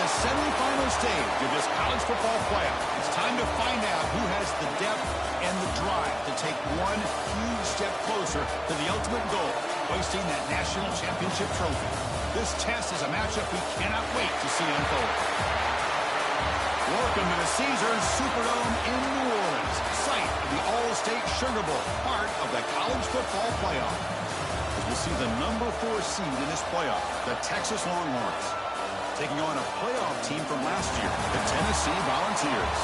the semifinal stage of this college football playoff. It's time to find out who has the depth and the drive to take one huge step closer to the ultimate goal, hoisting that national championship trophy. This test is a matchup we cannot wait to see unfold. Welcome to the Caesars Superdome in New Orleans, site of the All-State Sugar Bowl, part of the college football playoff. As we'll see the number 4 seed in this playoff, the Texas Longhorns, taking on a playoff team from last year, the Tennessee Volunteers.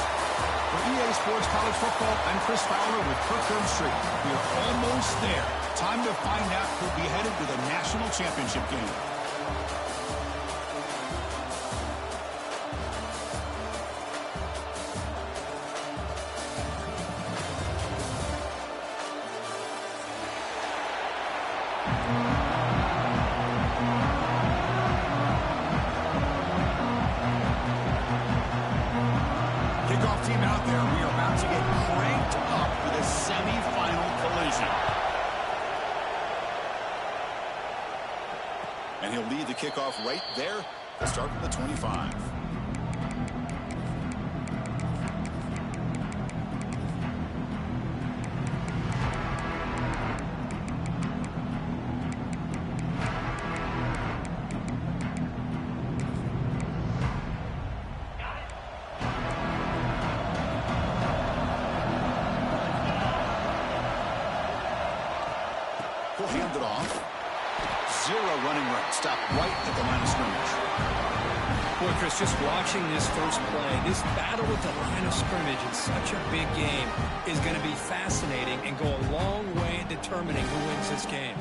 For EA Sports College Football, I'm Chris Fowler with Kirk Herbstreit. We are almost there. Time to find out who'll be headed to the national championship game. Team out there, we are about to get cranked up for the semifinal collision. And he'll lead the kickoff right there. He'll start from the 25. He'll hand it off. 0 running room. Stop right at the line of scrimmage. Boy, Chris, just watching this first play, this battle with the line of scrimmage in such a big game is going to be fascinating and go a long way in determining who wins this game.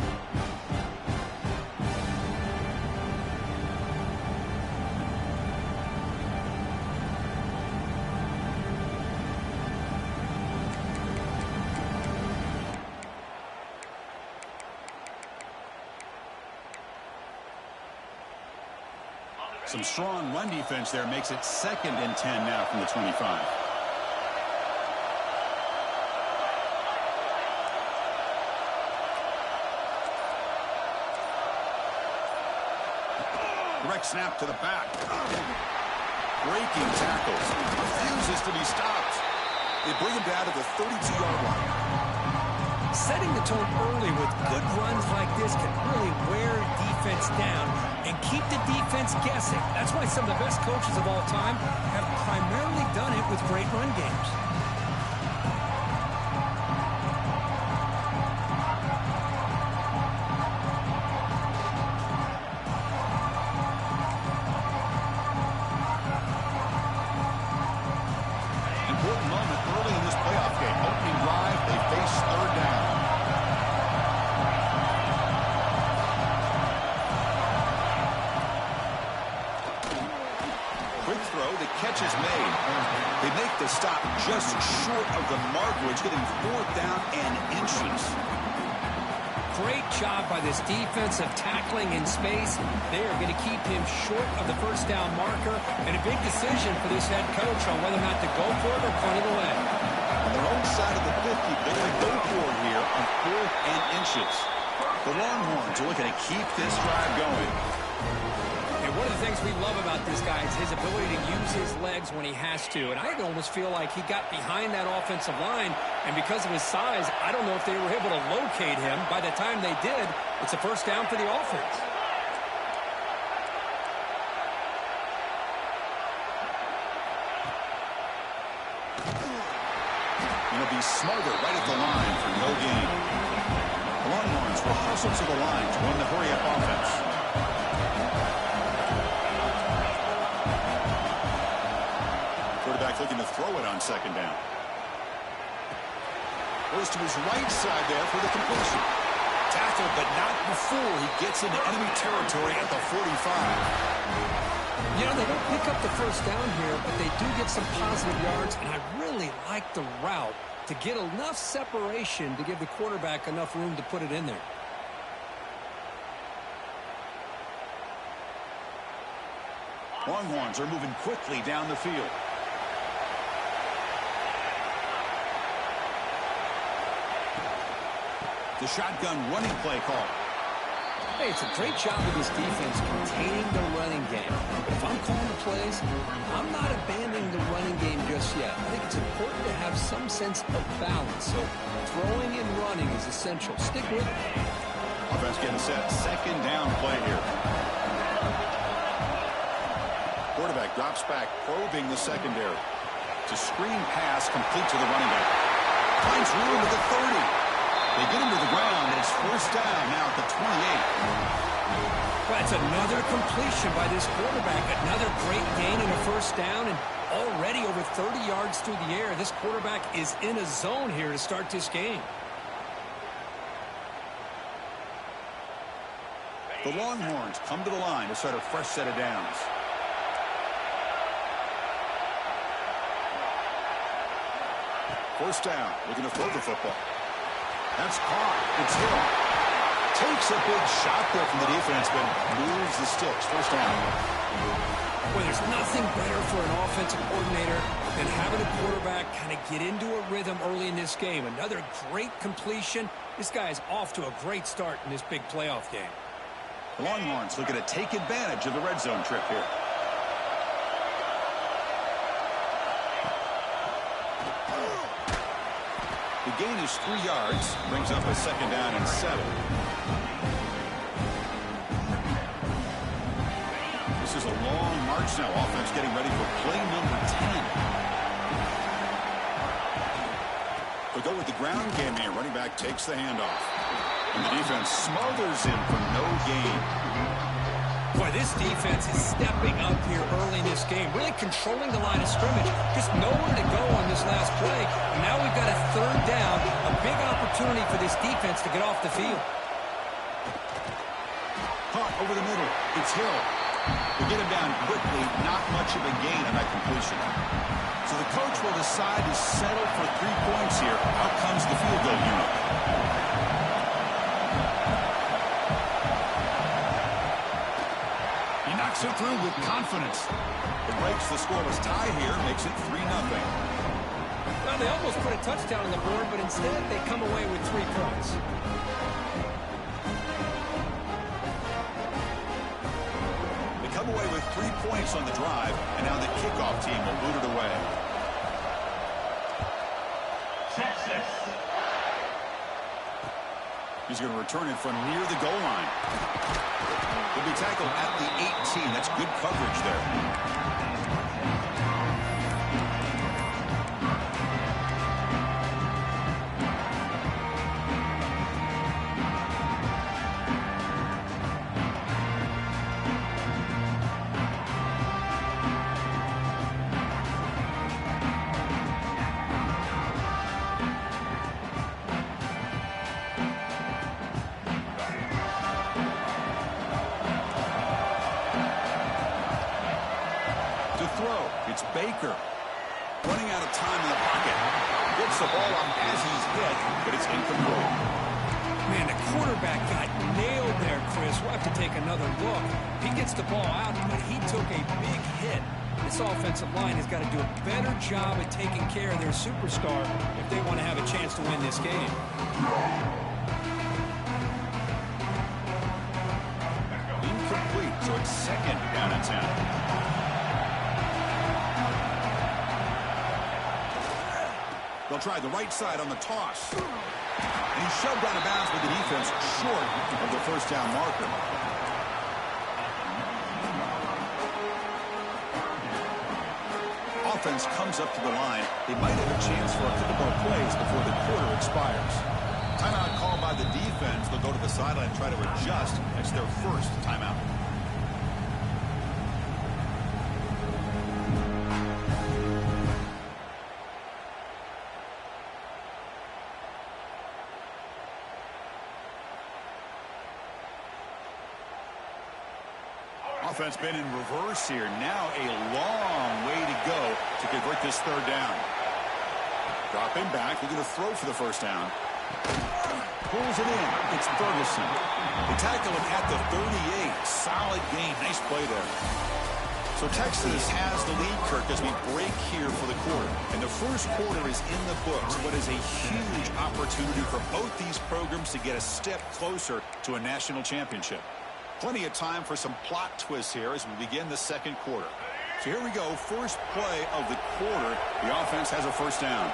Some strong run defense there makes it 2nd and 10 now from the 25. Direct snap to the back. Breaking tackles. Refuses to be stopped. They bring him down to the 32-yard line. Setting the tone early with good runs like this can really wear defense down and keep the defense guessing. That's why some of the best coaches of all time have primarily done it with great run games. Important moment early in this playoff game. Opening drive, they face 3rd down. Quick throw, the catch is made. They make the stop just short of the mark, which getting 4th down and inches. Great job by this defensive tackling in space. They are going to keep him short of the 1st down marker, and a big decision for this head coach on whether or not to go for it or punt it away. On their own side of the 50, they're going to go for it here on 4th and inches. The Longhorns are looking to keep this drive going. And one of the things we love about this guy is his ability to use his legs when he has to. And I almost feel like he got behind that offensive line, and because of his size, I don't know if they were able to locate him. By the time they did, it's a 1st down for the offense. He'll be smothered right at the line for no gain. The Longhorns will hustle to the line to run the hurry-up offense. Quarterback looking to throw it on 2nd down. Goes to his right side there for the completion. Tackled, but not before he gets into enemy territory at the 45. You know, they don't pick up the 1st down here, but they do get some positive yards, and I really like the route to get enough separation to give the quarterback enough room to put it in there. Longhorns are moving quickly down the field. The shotgun running play call. Hey, it's a great job of this defense containing the running game. But if I'm calling the plays, I'm not abandoning the running game just yet. I think it's important to have some sense of balance. So throwing and running is essential. Stick with it. Offense getting set. Second down play here. Quarterback drops back, probing the secondary. It's a screen pass complete to the running back. Finds room at the 30. They get him to the ground, and it's first down now at the 28. Well, it's another completion by this quarterback. Another great gain and a first down, and already over 30 yards through the air. This quarterback is in a zone here to start this game. The Longhorns come to the line to start a fresh set of downs. First down, looking to throw the football. That's caught. It's Hill. Takes a big shot there from the defense, but moves the sticks. First down. Well, there's nothing better for an offensive coordinator than having a quarterback kind of get into a rhythm early in this game. Another great completion. This guy is off to a great start in this big playoff game. The Longhorns looking to take advantage of the red zone trip here. The gain is 3 yards, brings up a second down and 7. This is a long march now. Offense getting ready for play number 10. They go with the ground game here. Running back takes the handoff. And the defense smothers him for no gain. Boy, this defense is stepping up here early in this game, really controlling the line of scrimmage. Just nowhere to go on this last play. And now we've got a third down, a big opportunity for this defense to get off the field. Caught over the middle. It's Hill. They get him down quickly. Not much of a gain on that completion. So the coach will decide to settle for 3 points here. Out comes the field goal unit. Knocks it through with confidence. It breaks the scoreless tie here, makes it 3-0. Well, they almost put a touchdown on the board, but instead they come away with 3 points. They come away with 3 points on the drive, and now the kickoff team will boot it away. Texas. He's going to return it from near the goal line. He'll be tackled at the 18. That's good coverage there. It's Baker running out of time in the pocket. Gets the ball up as he's hit, but it's incomplete. Man, the quarterback got nailed there, Chris. We'll have to take another look. He gets the ball out, but he took a big hit. This offensive line has got to do a better job at taking care of their superstar if they want to have a chance to win this game. Incomplete, so it's second down and 10. They'll try the right side on the toss. And he's shoved out of bounds with the defense short of the first down marker. Offense comes up to the line. They might have a chance for a couple more plays before the quarter expires. Timeout called by the defense. They'll go to the sideline and try to adjust. That's their first timeout. Offense been in reverse here. Now a long way to go to convert this third down. Dropping back. They're going to throw for the first down. Pulls it in. It's Ferguson. They tackle him at the 38. Solid gain. Nice play there. So Texas has the lead, Kirk, as we break here for the quarter. And the first quarter is in the books. What is a huge opportunity for both these programs to get a step closer to a national championship. Plenty of time for some plot twists here as we begin the second quarter. So here we go. First play of the quarter. The offense has a first down.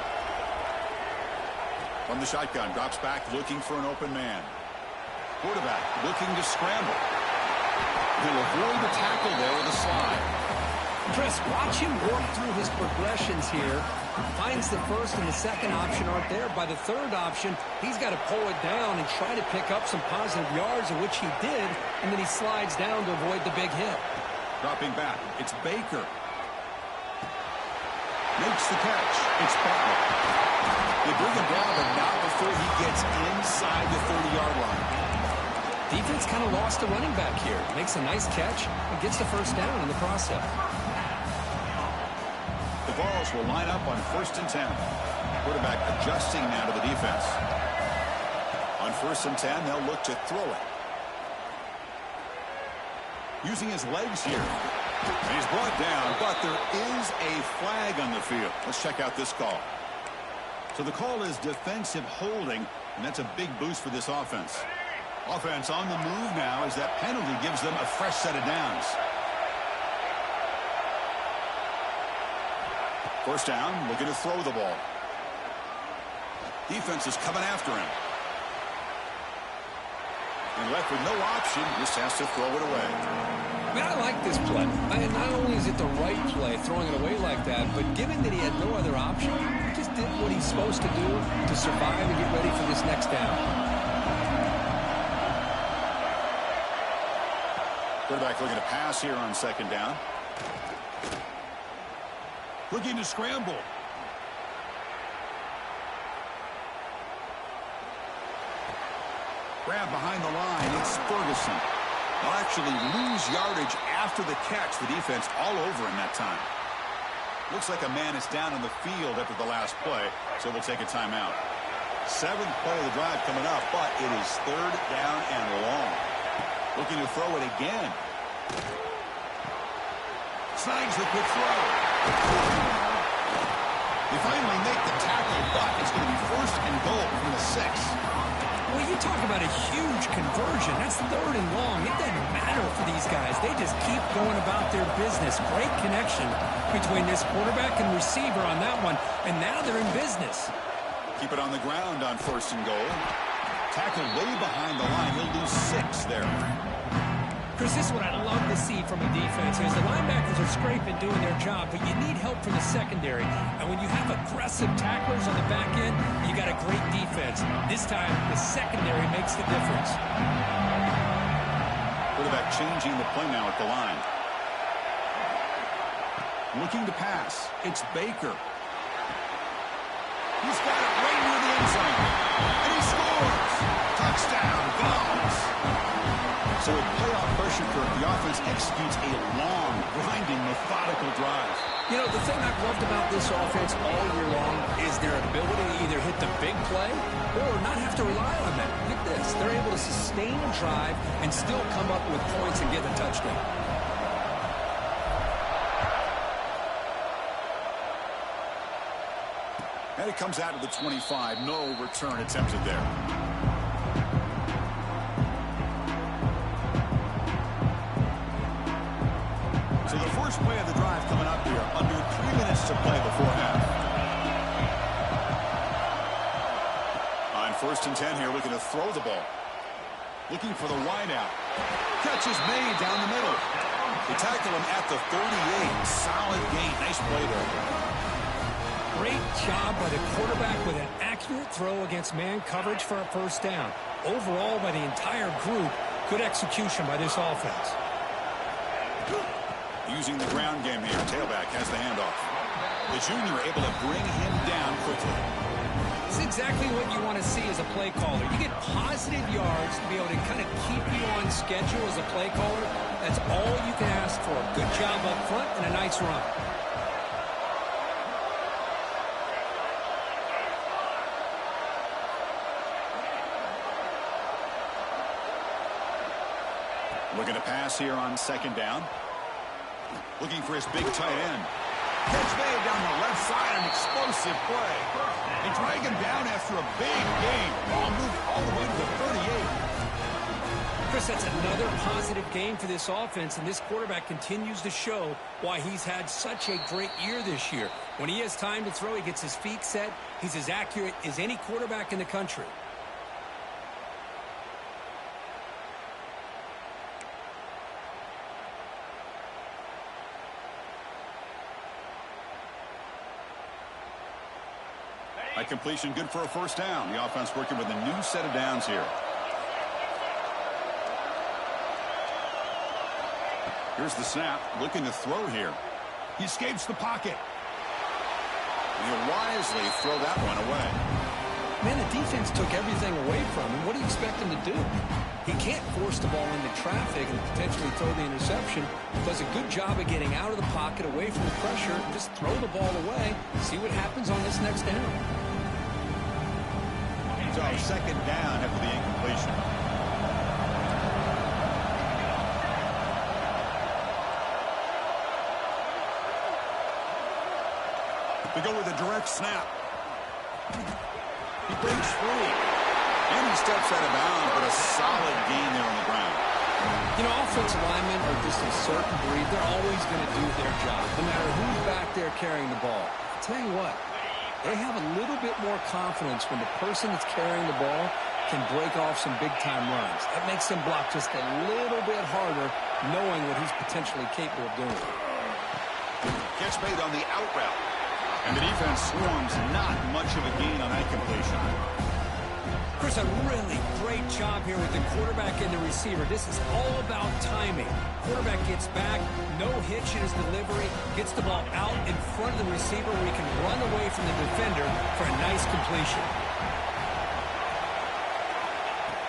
From the shotgun, drops back looking for an open man. Quarterback looking to scramble. He'll avoid the tackle there with a slide. Chris, watch him work through his progressions here. Finds the first and the second option aren't there. By the third option, he's got to pull it down and try to pick up some positive yards, of which he did, and then he slides down to avoid the big hit. Dropping back, it's Baker. Makes the catch. It's Butler. They bring him down, but not before he gets inside the 30-yard line. Defense kind of lost a running back here. Makes a nice catch and gets the first down in the process. The Vols will line up on 1st and 10. Quarterback adjusting now to the defense. On 1st and 10, they'll look to throw it. Using his legs here. And he's brought down, but there is a flag on the field. Let's check out this call. So the call is defensive holding, and that's a big boost for this offense. Offense on the move now as that penalty gives them a fresh set of downs. First down, looking to throw the ball. Defense is coming after him. And left with no option, just has to throw it away. I mean, I like this play. Not only is it the right play, throwing it away like that, but given that he had no other option, he just did what he's supposed to do to survive and get ready for this next down. Quarterback looking to pass here on 2nd down. Looking to scramble. Grab behind the line. It's Ferguson. They'll actually lose yardage after the catch. The defense all over him that time. Looks like a man is down on the field after the last play, so they'll take a timeout. 7th play of the drive coming up, but it is 3rd down and long. Looking to throw it again. Snags the quick throw. They finally make the tackle, but it's going to be 1st and goal from the 6. Well, you talk about a huge conversion. That's 3rd and long. It doesn't matter for these guys. They just keep going about their business. Great connection between this quarterback and receiver on that one, and now they're in business. Keep it on the ground on 1st and goal. Tackle way behind the line. He'll lose 6 there. Chris, this is what I love to see from a defense is the linebackers are scraping, doing their job, but you need help from the secondary. And when you have aggressive tacklers on the back end, you got a great defense. This time, the secondary makes the difference. Quarterback changing the play now at the line. Looking to pass. It's Baker. He's got it right near the end zone. And he scores. Touchdown, Vols. So with playoff pressure, the offense executes a long, grinding, methodical drive. You know, the thing I've loved about this offense all year long is their ability to either hit the big play or not have to rely on that. Look at this. They're able to sustain a drive and still come up with points and get a touchdown. And it comes out of the 25. No return attempted there. So the first play of the drive coming up here. Under 3 minutes to play before half. On 1st and 10 here, looking to throw the ball. Looking for the wide out. Catch is made down the middle. They tackle him at the 38. Solid gain. Nice play there. Great job by the quarterback with an accurate throw against man coverage for a first down. Overall, by the entire group, good execution by this offense. Using the ground game here. Tailback has the handoff. The junior able to bring him down quickly. This is exactly what you want to see as a play caller. You get positive yards to be able to kind of keep you on schedule as a play caller. That's all you can ask for. Good job up front and a nice run. Looking to pass here on 2nd down. Looking for his big tight end. Catch made down the left side, an explosive play. They drag him down after a big gain. Ball moved all the way to the 38. Chris, that's another positive game for this offense, and this quarterback continues to show why he's had such a great year this year. When he has time to throw, he gets his feet set. He's as accurate as any quarterback in the country. That completion good for a first down. The offense working with a new set of downs here. Here's the snap, looking to throw here. He escapes the pocket. And he'll wisely throw that one away. Man, the defense took everything away from him. What do you expect him to do? He can't force the ball into traffic and potentially throw the interception. Does a good job of getting out of the pocket, away from the pressure, and just throw the ball away. See what happens on this next down. So second down after the incompletion. To go with a direct snap. He breaks free. And he steps out of bounds, but a solid gain there on the ground. You know, offensive linemen are just a certain breed. They're always going to do their job, no matter who's back there carrying the ball. I'll tell you what, they have a little bit more confidence when the person that's carrying the ball can break off some big-time runs. That makes them block just a little bit harder, knowing what he's potentially capable of doing. Catch made on the out route. And the defense swarms, not much of a gain on that completion. Chris, a really great job here with the quarterback and the receiver. This is all about timing. Quarterback gets back, no hitch in his delivery, gets the ball out in front of the receiver where he can run away from the defender for a nice completion.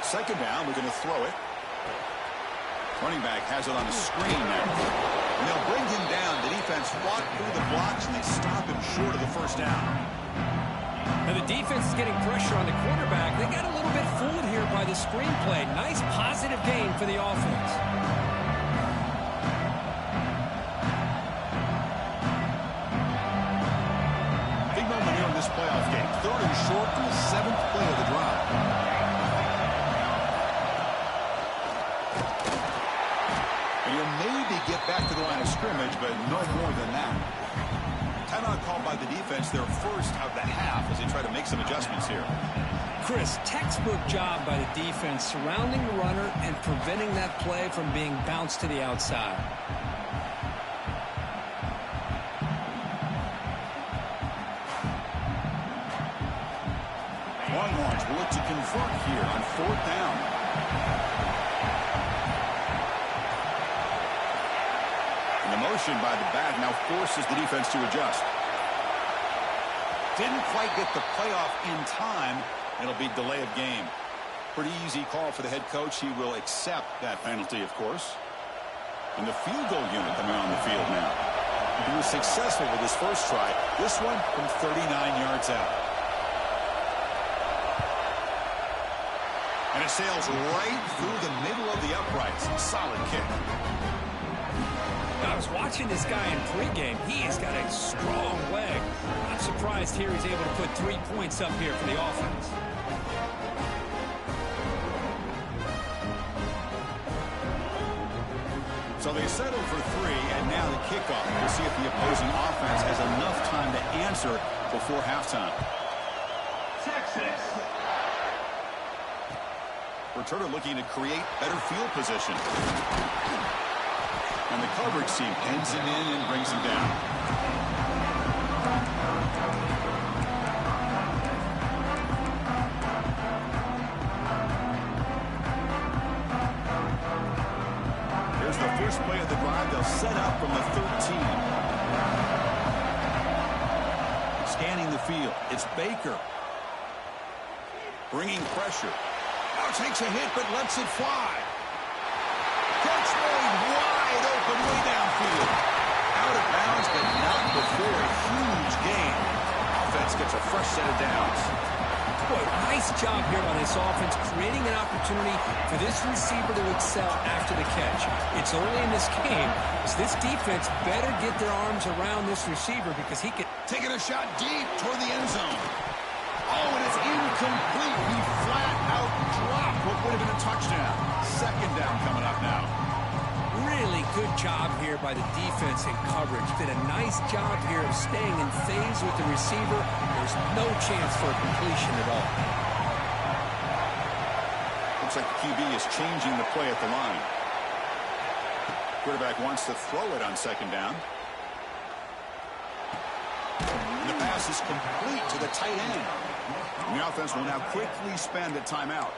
Second down, we're going to throw it. Running back has it on a screen now. And they'll bring him down. The defense fought through the blocks, and they stop him short of the first down. Now the defense is getting pressure on the quarterback. They got a little bit fooled here by the screenplay. Nice positive gain for the offense. Big moment here in this playoff game. Third and short on the 7th play of the drive. And you'll maybe get back to the line of scrimmage, but no more than that. Timeout called by the defense, their first of the half, as they try to make some adjustments here. Chris, textbook job by the defense surrounding the runner and preventing that play from being bounced to the outside. Longhorns will look to convert here on 4th down. And the motion by the back now forces the defense to adjust. Didn't quite get the playoff in time. It'll be delay of game. Pretty easy call for the head coach. He will accept that penalty, of course. And the field goal unit coming on the field now. He was successful with his first try. This one from 39 yards out. And it sails right through the middle of the uprights. Solid kick. I was watching this guy in pregame. He has got a strong leg. I'm surprised here he's able to put 3 points up here for the offense. So they settle for 3, and now the kickoff. We'll see if the opposing offense has enough time to answer before halftime. Texas. Returner looking to create better field position. And the coverage team pins him in and brings him down. Here's the first play of the drive. They'll set up from the 13. Scanning the field. It's Baker. Bringing pressure. Now takes a hit but lets it fly. Catch made wide open way downfield. Out of bounds, but not before a huge gain. Offense gets a fresh set of downs. Boy, nice job here by this offense, creating an opportunity for this receiver to excel after the catch. It's early in this game, so this defense better get their arms around this receiver because he could... Taking a shot deep toward the end zone. Oh, and it's incomplete. He flat out dropped what would have been a touchdown. Second down coming up now. Really good job here by the defense in coverage. Did a nice job here of staying in phase with the receiver. There's no chance for a completion at all. Looks like the QB is changing the play at the line. Quarterback wants to throw it on second down. And the pass is complete to the tight end. And the offense will now quickly spend a timeout.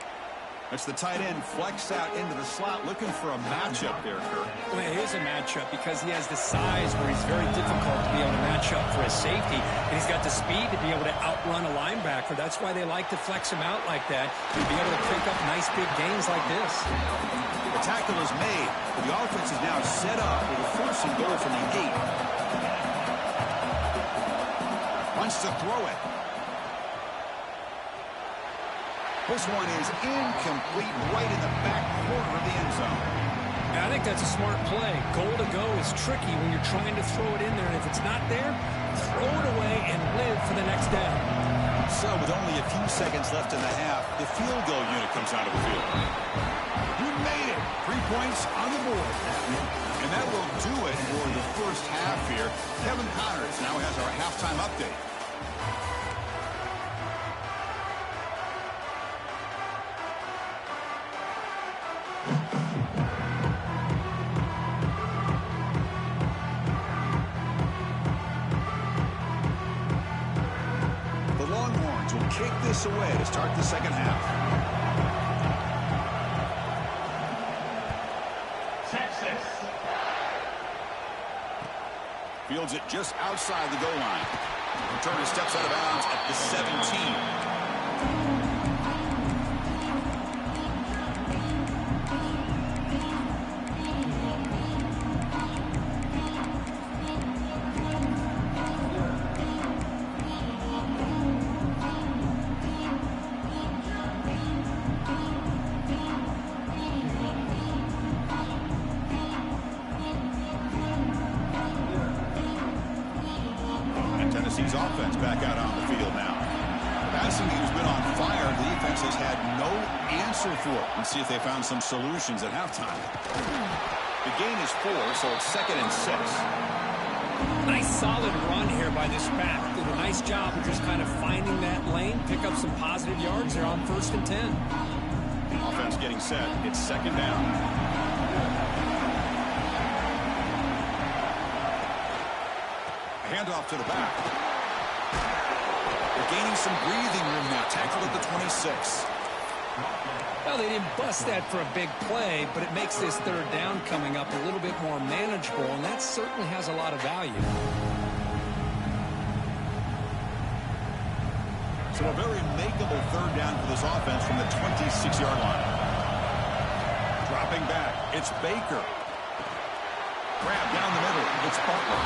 That's the tight end flexed out into the slot, looking for a matchup there, Kirk. Well, it is a matchup because he has the size where he's very difficult to be able to match up for his safety. And he's got the speed to be able to outrun a linebacker. That's why they like to flex him out like that, to be able to pick up nice big gains like this. The tackle is made, but the offense is now set up with a first and goal from the 8. Wants to throw it. This one is incomplete, right in the back corner of the end zone. I think that's a smart play. Goal to go is tricky when you're trying to throw it in there, and if it's not there, throw it away and live for the next down. So with only a few seconds left in the half, the field goal unit comes out of the field. You made it. 3 points on the board. And that will do it for the first half here. Kevin Connors now has our halftime update. Kick this away to start the second half. Texas. Fields it just outside the goal line. Returner steps out of bounds at the 17. Tennessee's offense back out on the field now. The passing game's been on fire. The defense has had no answer for it. Let's see if they found some solutions at halftime. The gain is 4, so it's 2nd and 6. Nice solid run here by this back. Did a nice job of just kind of finding that lane, pick up some positive yards there on 1st and 10. Offense getting set. It's 2nd down. Handoff to the back. They're gaining some breathing room now. Tackled at the 26. Well, they didn't bust that for a big play, but it makes this 3rd down coming up a little bit more manageable, and that certainly has a lot of value. So a very makeable 3rd down for this offense from the 26-yard line. Dropping back. It's Baker. Grab down the middle. It's Butler.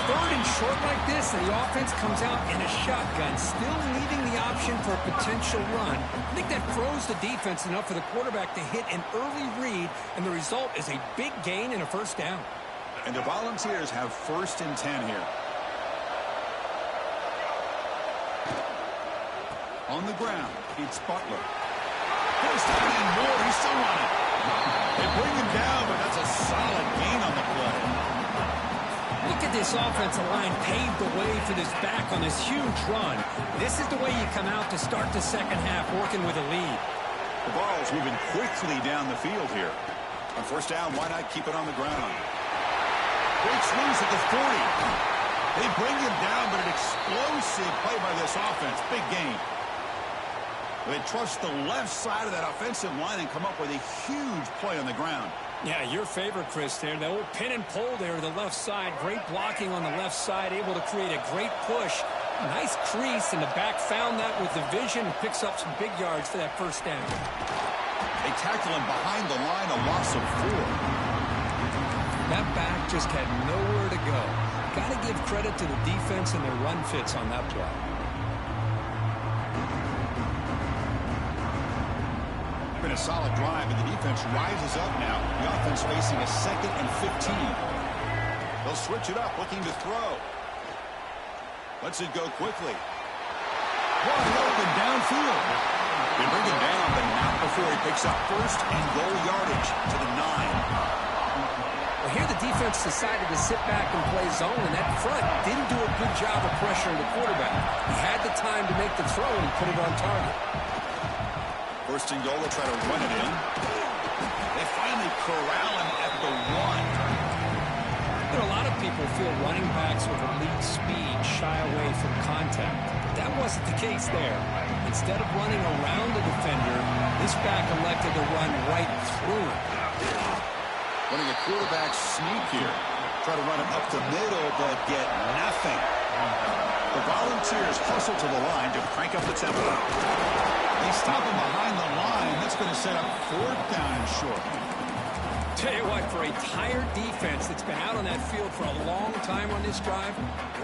3rd and short like this, and the offense comes out in a shotgun, still leaving the option for a potential run. I think that throws the defense enough for the quarterback to hit an early read, and the result is a big gain and a 1st down. And the Volunteers have 1st and 10 here. On the ground, it's Butler. 1st down and more. He's still on it. They bring him down, but that's a solid gain on the play. Look at this offensive line paved the way for this back on this huge run. This is the way you come out to start the second half, working with a lead. The ball's moving quickly down the field here. On 1st down, why not keep it on the ground? Breaks loose at the 40. They bring him down, but an explosive play by this offense. Big gain. They trust the left side of that offensive line and come up with a huge play on the ground. Yeah, your favorite, Chris, there. The old pin and pull there, the left side. Great blocking on the left side, able to create a great push. Nice crease, and the back found that with the vision and picks up some big yards for that 1st down. They tackle him behind the line, a loss of 4. That back just had nowhere to go. Got to give credit to the defense and their run fits on that play. a solid drive, and the defense rises up now. The offense facing a 2nd and 15. They'll switch it up, looking to throw. Lets it go quickly. Wide open downfield. They bring him down, but not before he picks up 1st and goal yardage to the 9. Well, here the defense decided to sit back and play zone, and that front didn't do a good job of pressuring the quarterback. He had the time to make the throw, and he put it on target. 1st and goal, they'll try to run it in. They finally corral him at the 1. You know, a lot of people feel running backs with elite speed shy away from contact. But that wasn't the case there. Instead of running around the defender, this back elected to run right through him. Running a quarterback sneak here. Try to run it up the middle, but get nothing. The Volunteers hustle to the line to crank up the tempo. They stop him behind the line. That's going to set up 4th down and short. Tell you what, for a tired defense that's been out on that field for a long time on this drive,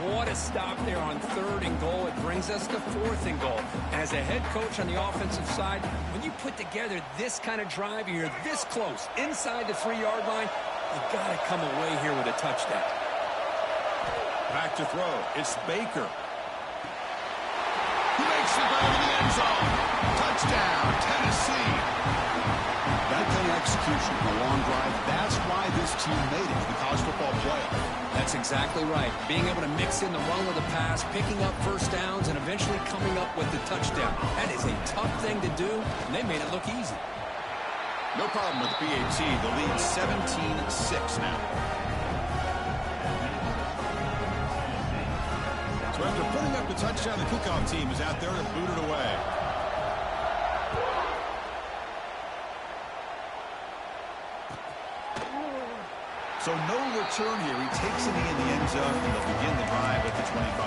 what a stop there on 3rd and goal. It brings us to 4th and goal. And as a head coach on the offensive side, when you put together this kind of drive, you're this close inside the 3-yard line, you've got to come away here with a touchdown. Back to throw. It's Baker. He makes the grab in the end zone. Touchdown, Tennessee. That kind of execution, a long drive, that's why this team made it to the college football playoff. That's exactly right. Being able to mix in the run with the pass, picking up 1st downs, and eventually coming up with the touchdown. That is a tough thing to do, and they made it look easy. No problem with the PAT. The lead 17-6 now. So after putting up the touchdown, the kickoff team is out there to boot it away. So no return here. He takes a knee in the end zone, and they'll begin the drive at the 25.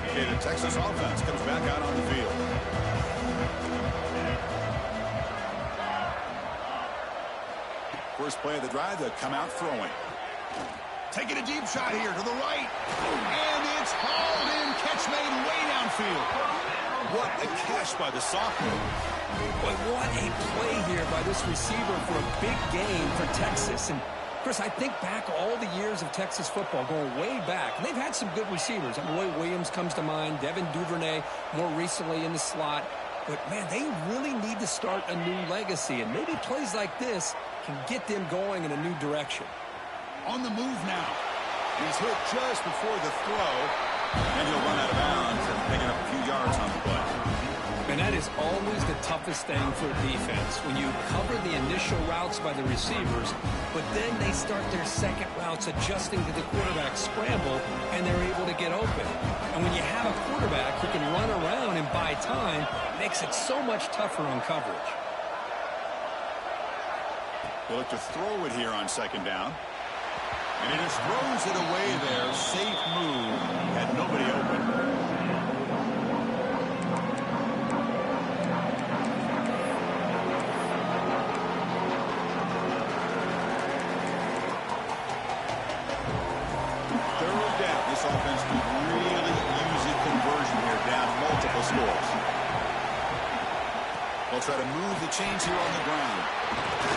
Okay, the Texas offense comes back out on the field. First play of the drive, they'll come out throwing. Taking a deep shot here to the right. And it's hauled in. Catch made way downfield. What a catch by the sophomore. Boy, what a play here by this receiver for a big game for Texas. And, Chris, I think back all the years of Texas football, going way back. And they've had some good receivers. Roy Williams comes to mind, Devin Duvernay more recently in the slot. But, man, they really need to start a new legacy. And maybe plays like this can get them going in a new direction. On the move now. He's hit just before the throw. And he'll run out of bounds and picking up a few yards on the play. And that is always the toughest thing for a defense, when you cover the initial routes by the receivers, but then they start their second routes adjusting to the quarterback scramble, and they're able to get open. And when you have a quarterback who can run around and buy time, it makes it so much tougher on coverage. They look to throw it here on 2nd down. And he just throws it away there. Safe move. Had nobody open. Third down. This offense could really use a conversion here, down multiple scores. They'll try to move the chains here on the ground.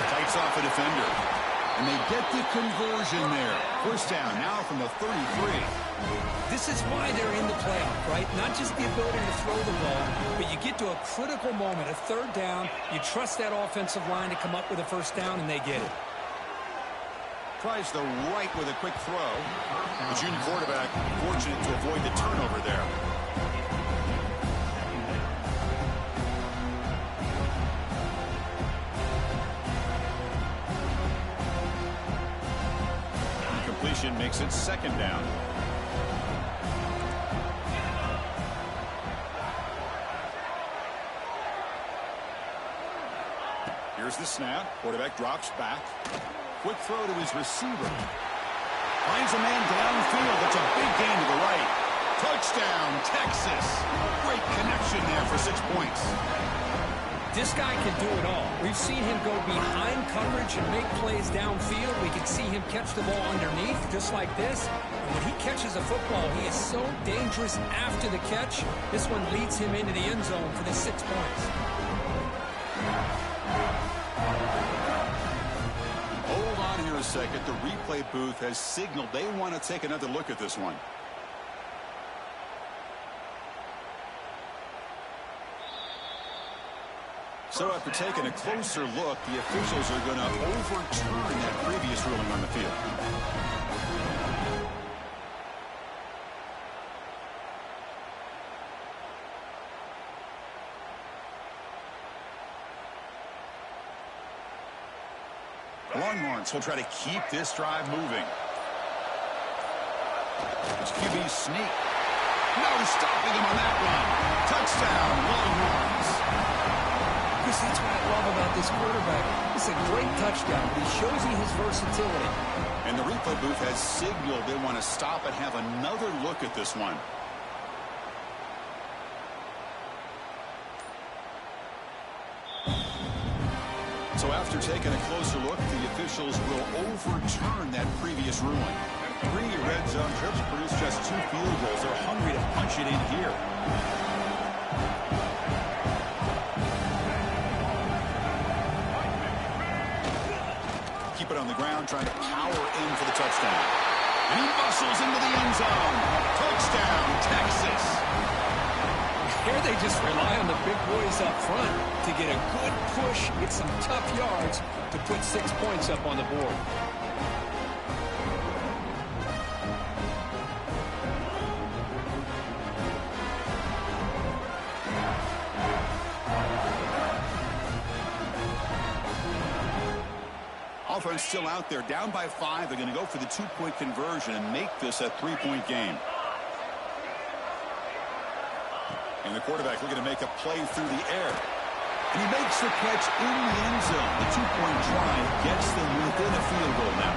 Tights off a defender. And they get the conversion there. 1st down now from the 33. This is why they're in the playoff, right? Not just the ability to throw the ball, but you get to a critical moment, a 3rd down. You trust that offensive line to come up with a 1st down, and they get it. Tries the right with a quick throw. The junior quarterback fortunate to avoid the turnover there. Completion makes it 2nd down. Here's the snap. Quarterback drops back. Quick throw to his receiver. Finds a man downfield. That's a big gain to the right. Touchdown, Texas. Great connection there for 6 points. This guy can do it all. We've seen him go behind coverage and make plays downfield. We can see him catch the ball underneath, just like this. When he catches a football, he is so dangerous after the catch. This one leads him into the end zone for the 6 points. Hold on here a second. The replay booth has signaled they want to take another look at this one. So after taking a closer look, the officials are going to overturn that previous ruling on the field. Longhorns will try to keep this drive moving. It's QB sneak. No stopping him on that run. Touchdown, Longhorns. That's what I love about this quarterback. It's a great touchdown, but he shows you his versatility. And the replay booth has signaled they want to stop and have another look at this one. So after taking a closer look, the officials will overturn that previous ruling. 3 red zone trips produce just 2 field goals. They're hungry to punch it in here. Keep it on the ground, trying to power in for the touchdown. And he muscles into the end zone. Touchdown, Texas. Here they just rely on the big boys up front to get a good push, get some tough yards to put 6 points up on the board. Offense still out there, down by 5. They're going to go for the 2-point conversion and make this a 3-point game. And the quarterback looking to make a play through the air. And he makes the catch in the end zone. The 2-point drive gets them within a field goal now.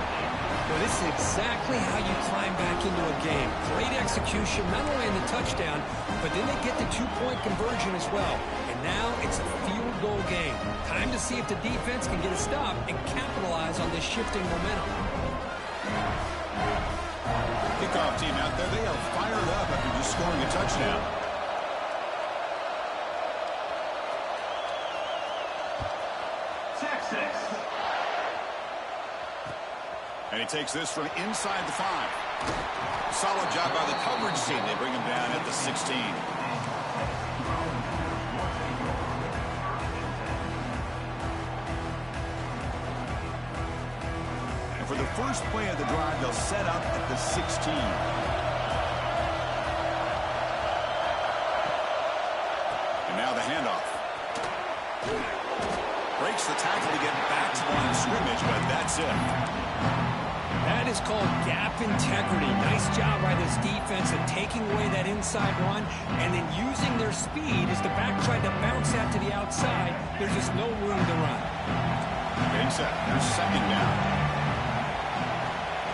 Well, this is exactly how you climb back into a game. Great execution, not only in the touchdown, but then they get the 2-point conversion as well. And now it's a field goal game. Time to see if the defense can get a stop and capitalize on this shifting momentum. Kickoff team out there, they are fired up after just scoring a touchdown. Texas. And he takes this from inside the 5. Solid job by the coverage team. They bring him down at the 16. And for the first play of the drive, they'll set up at the 16. And now the handoff. Breaks the tackle to get back to the line of scrimmage, but that's it. That is called gap integrity. Nice job by this defense of taking away that inside run and then using their speed as the back tried to bounce that to the outside. There's just no room to run. Getting set. There's second down.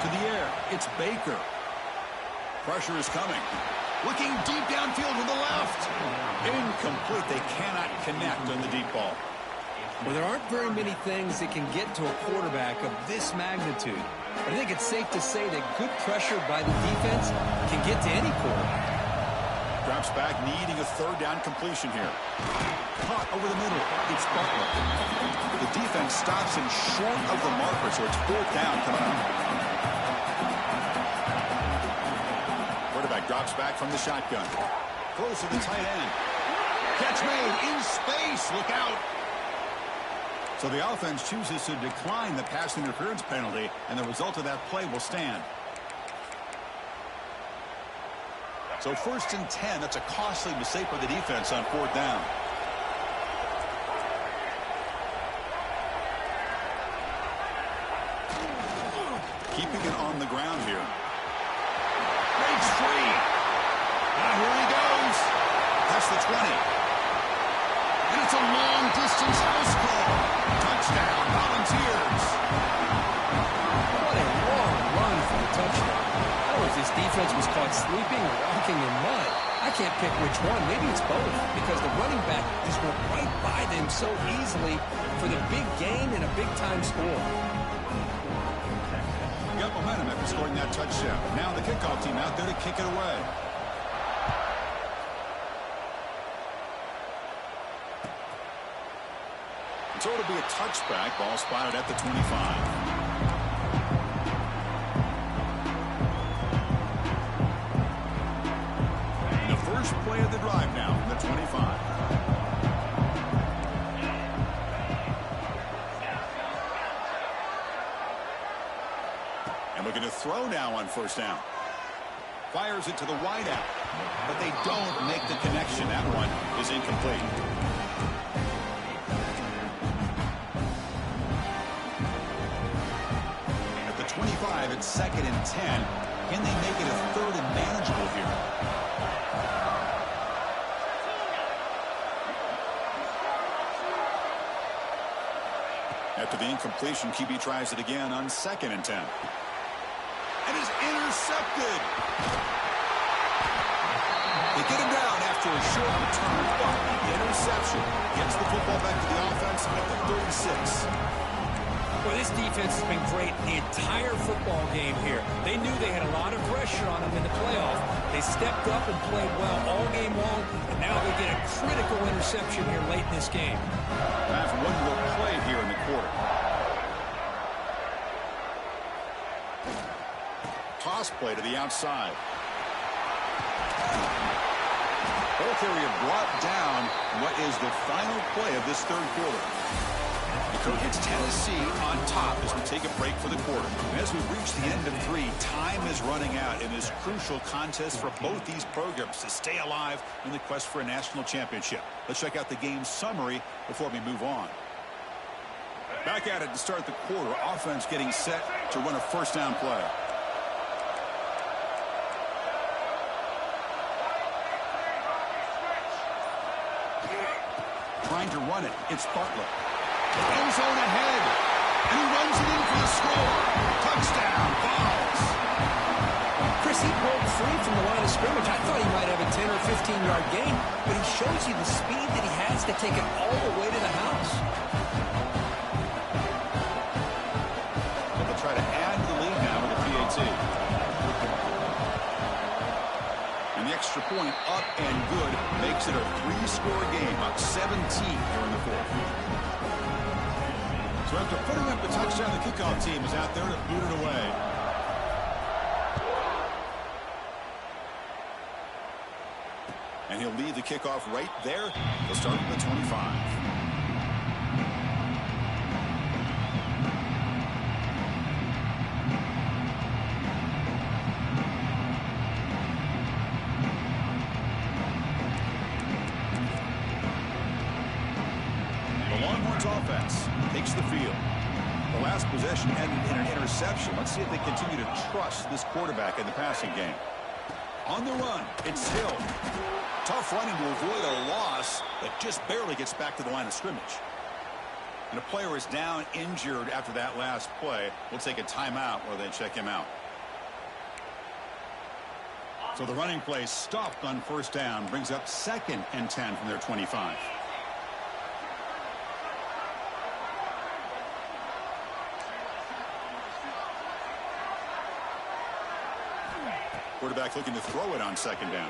To the air. It's Baker. Pressure is coming. Looking deep downfield to the left. Incomplete. They cannot connect on the deep ball. Well, there aren't very many things that can get to a quarterback of this magnitude. But I think it's safe to say that good pressure by the defense can get to any quarterback. Drops back, needing a 3rd down completion here. Caught over the middle. It's Butler. The defense stops him short of the marker, so it's 4th down coming up. Quarterback drops back from the shotgun. Close to the tight end. Catch made in space. Look out. So the offense chooses to decline the pass interference penalty, and the result of that play will stand. So 1st and 10, that's a costly mistake by the defense on 4th down. Keeping it on the ground here. Breaks free. Now here he goes. That's the 20. And it's a long-distance house call. Touchdown, Volunteers. What a long run for the touchdown. I don't know if this defense was caught sleeping or walking in mud. I can't pick which one. Maybe it's both, because the running back just went right by them so easily for the big gain and a big-time score. Got momentum after scoring that touchdown. Now the kickoff team out there to kick it away. So it'll be a touchback. Ball spotted at the 25. First play of the drive now from the 25. And looking to throw now on first down. Fires it to the wideout, but they don't make the connection. That one is incomplete. At the 25, it's 2nd and 10. Can they make it a 3rd and manageable here? After the incompletion, QB tries it again on 2nd and 10. And is intercepted. They get him down after a short return, but the interception gets the football back to the offense at the 36. Well, this defense has been great the entire football game here. They knew they had a lot of pressure on them in the playoff. They stepped up and played well all game long, and now they get a critical interception here late in this game. That's one more play here in the quarter. Toss play to the outside. Both area brought down what is the final play of this 3rd quarter. It's Tennessee on top as we take a break for the quarter. And as we reach the end of 3, time is running out in this crucial contest for both these programs to stay alive in the quest for a national championship. Let's check out the game summary before we move on. Back at it to start the quarter. Offense getting set to run a first down play. Trying to run it. It's Bartlett. End zone ahead. And he runs it in for the score. Touchdown, Vols. Chris, he broke free from the line of scrimmage. I thought he might have a 10 or 15-yard gain, but he shows you the speed that he has to take it all the way to the house. So they'll try to add to the lead now with a PAT. And the extra point up and good makes it a 3-score game, up 17 here in the 4th. So after putting up the touchdown, the kickoff team is out there to boot it away. And he'll lead the kickoff right there. He'll start at the 25. Offense takes the field. The last possession ended in an interception. Let's see if they continue to trust this quarterback in the passing game. On the run, it's Hill. Tough running to avoid a loss, but just barely gets back to the line of scrimmage. And a player is down injured after that last play. We'll take a timeout while they check him out. So the running play stopped on first down, brings up 2nd and 10 from their 25. Quarterback looking to throw it on 2nd down.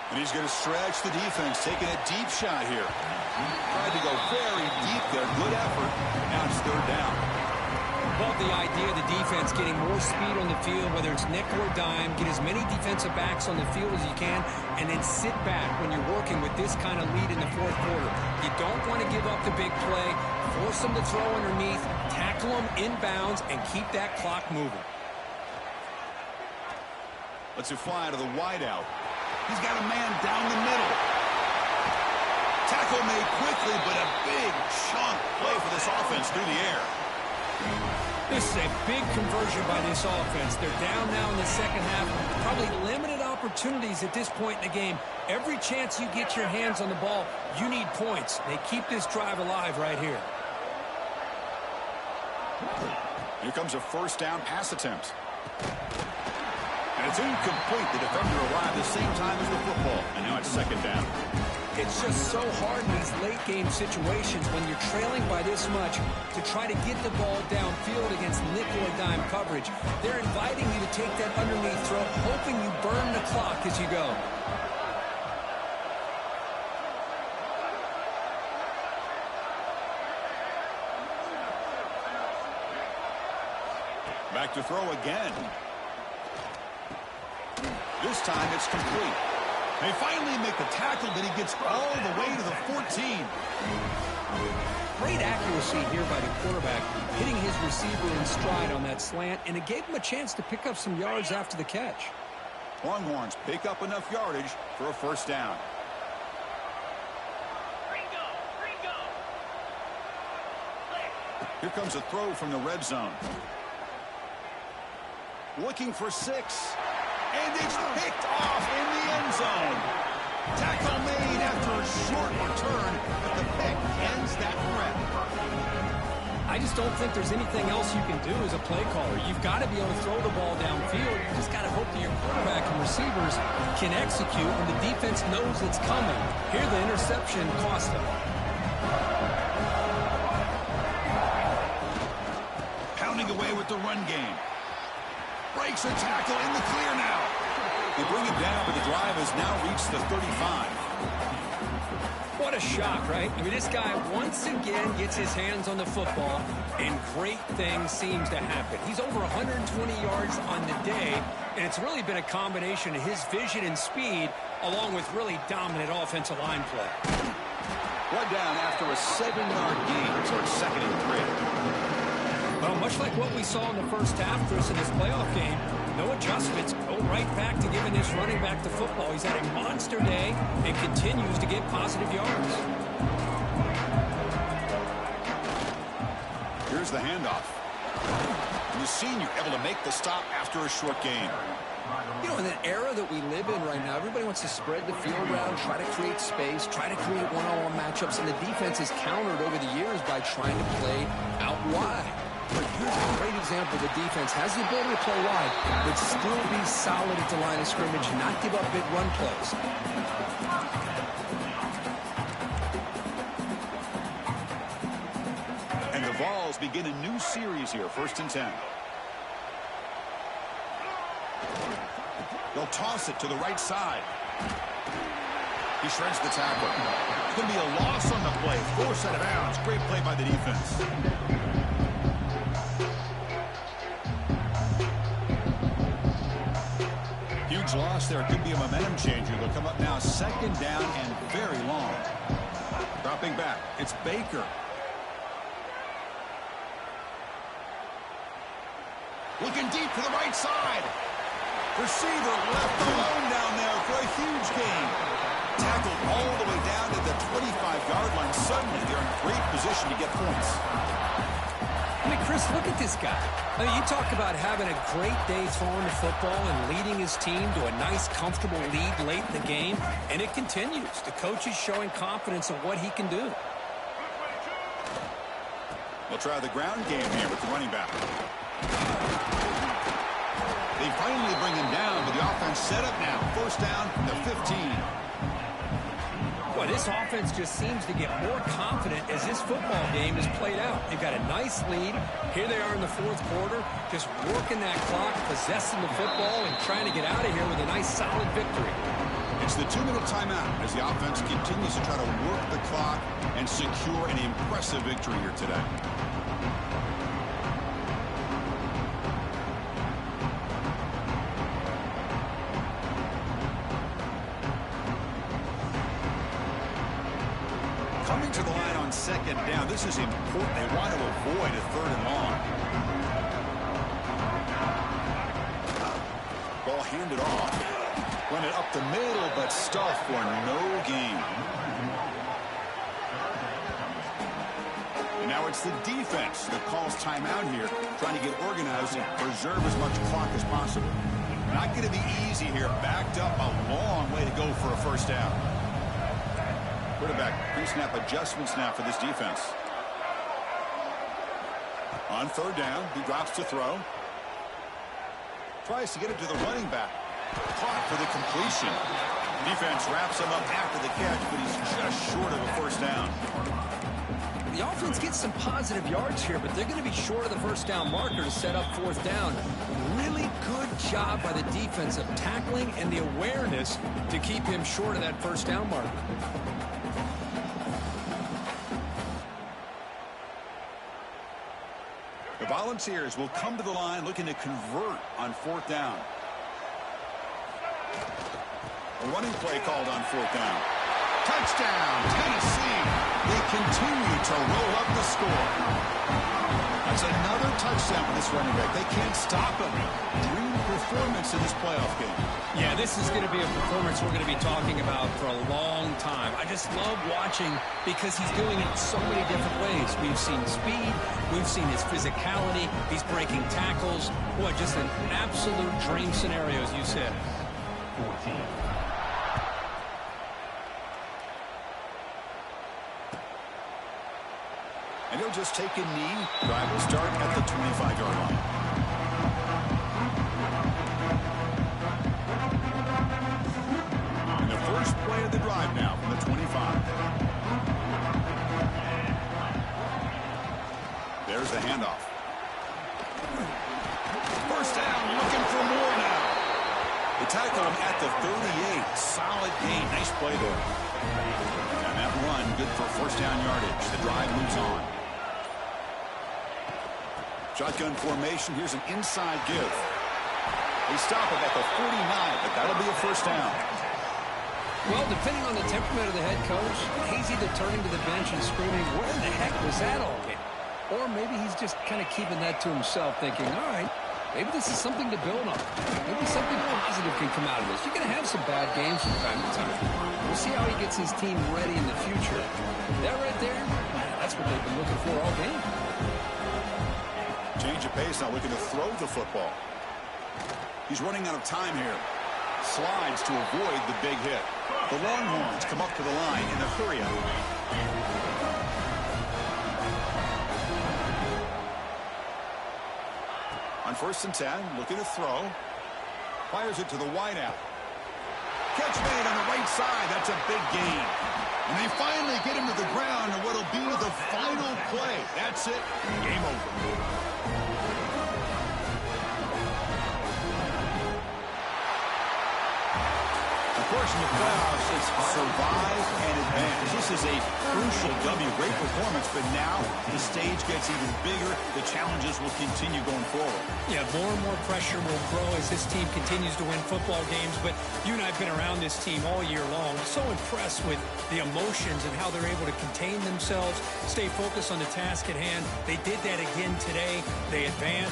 And he's going to stretch the defense, taking a deep shot here. Tried to go very deep there. Good effort. Now it's 3rd down. Love the idea of the defense getting more speed on the field, whether it's nickel or dime. Get as many defensive backs on the field as you can, and then sit back when you're working with this kind of lead in the 4th quarter. You don't want to give up the big play. Force them to throw underneath, tackle them inbounds, and keep that clock moving. Let's fly to the wideout. He's got a man down the middle. Tackle made quickly, but a big chunk play for this offense through the air. This is a big conversion by this offense. They're down now in the 2nd half. Probably limited opportunities at this point in the game. Every chance you get your hands on the ball, you need points. They keep this drive alive right here. Here comes a first down pass attempt. And it's incomplete. The defender arrived the same time as the football. And now it's 2nd down. It's just so hard in these late-game situations when you're trailing by this much to try to get the ball downfield against nickel or dime coverage. They're inviting you to take that underneath throw, hoping you burn the clock as you go. Back to throw again. This time it's complete. They finally make the tackle, but he gets all the way to the 14. Great accuracy here by the quarterback, hitting his receiver in stride on that slant, and it gave him a chance to pick up some yards after the catch. Longhorns pick up enough yardage for a first down. Here comes a throw from the red zone. Looking for 6. And it's picked off in the end zone. Tackle made after a short return, but the pick ends that threat. I just don't think there's anything else you can do as a play caller. You've got to be able to throw the ball downfield. You just got to hope that your quarterback and receivers can execute when the defense knows it's coming. Here the interception cost them. Pounding away with the run game. Breaks a tackle in the clear now. They bring it down, but the drive has now reached the 35. What a shock, right? I mean, this guy once again gets his hands on the football, and great things seems to happen. He's over 120 yards on the day, and it's really been a combination of his vision and speed, along with really dominant offensive line play. One down after a 7-yard gain, so it's 2nd and 3. Well, much like what we saw in the first half, Chris, in this playoff game, no adjustments. Go right back to giving this running back the football. He's had a monster day and continues to get positive yards. Here's the handoff. And the senior able to make the stop after a short gain. You know, in the era that we live in right now, everybody wants to spread the field around, try to create space, try to create one-on-one matchups, and the defense has countered over the years by trying to play out wide. But here's a great example. The defense has the ability to play wide, but still be solid at the line of scrimmage, not give up big run plays. And the Vols begin a new series here, 1st and 10. They'll toss it to the right side. He shreds the tackle. It's going to be a loss on the play. Force out of bounds. Great play by the defense. Huge loss there. It could be a momentum changer. They'll come up now 2nd down and very long. Dropping back. It's Baker. Looking deep to the right side. Receiver left alone down there for a huge gain. Tackled all the way down to the 25-yard line. Suddenly, they're in great position to get points. I mean, Chris, look at this guy. I mean, you talk about having a great day throwing the football and leading his team to a nice, comfortable lead late in the game, and it continues. The coach is showing confidence in what he can do. They'll try the ground game here with the running back. They finally bring him down, but the offense set up now. 1st down, the 15. Well, this offense just seems to get more confident as this football game is played out. They've got a nice lead. Here they are in the 4th quarter, just working that clock, possessing the football, and trying to get out of here with a nice, solid victory. It's the 2-minute timeout as the offense continues to try to work the clock and secure an impressive victory here today. Coming to the line on 2nd down. This is important. They want to avoid a 3rd and long. Ball handed off. Run it up the middle, but stuffed for no gain. And now it's the defense that calls timeout here, trying to get organized and preserve as much clock as possible. Not going to be easy here. Backed up a long way to go for a 1st down. Quarterback pre-snap adjustments now for this defense. On 3rd down, he drops to throw. Tries to get it to the running back. Caught for the completion. Defense wraps him up after the catch, but he's just short of a first down. The offense gets some positive yards here, but they're going to be short of the first down marker to set up fourth down. Really good job by the defense of tackling and the awareness to keep him short of that first down marker. The Volunteers will come to the line looking to convert on fourth down. A running play called on fourth down. Touchdown, Tennessee. They continue to roll up the score. That's another touchdown for this running back. They can't stop him. Dream performance in this playoff game. Yeah, this is going to be a performance we're going to be talking about for a long time. I just love watching because he's doing it so many different ways. We've seen speed. We've seen his physicality. He's breaking tackles. Boy, just an absolute dream scenario, as you said. 14. And he'll just take a knee. Drive will start at the 25-yard line. And the first play of the drive now from the 25. There's the handoff. First down, looking for more now. They tackle him at the 38. Solid gain. Nice play there. And that run, good for first down yardage. The drive moves on. Shotgun formation. Here's an inside give. They stop him at the 49, but that'll be a first down. Well, depending on the temperament of the head coach, he's either turning to the bench and screaming, what in the heck was that all game? Or maybe he's just kind of keeping that to himself, thinking, all right, maybe this is something to build on. Maybe something positive can come out of this. You're going to have some bad games from time to time. We'll see how he gets his team ready in the future. That right there, that's what they've been looking for all game. Change of pace, now looking to throw the football. He's running out of time here. Slides to avoid the big hit. The Longhorns come up to the line in a hurry-up. On 1st and 10, looking to throw. Fires it to the wideout. Catch made on the right side. That's a big gain. And they finally get him to the ground in what'll be the final play. That's it. Game over. Of course, in the playoffs, it's survive and advance. This is a crucial W. Great performance, but now the stage gets even bigger. The challenges will continue going forward. Yeah, more and more pressure will grow as this team continues to win football games. But you and I have been around this team all year long. So impressed with the emotions and how they're able to contain themselves, stay focused on the task at hand. They did that again today. They advanced.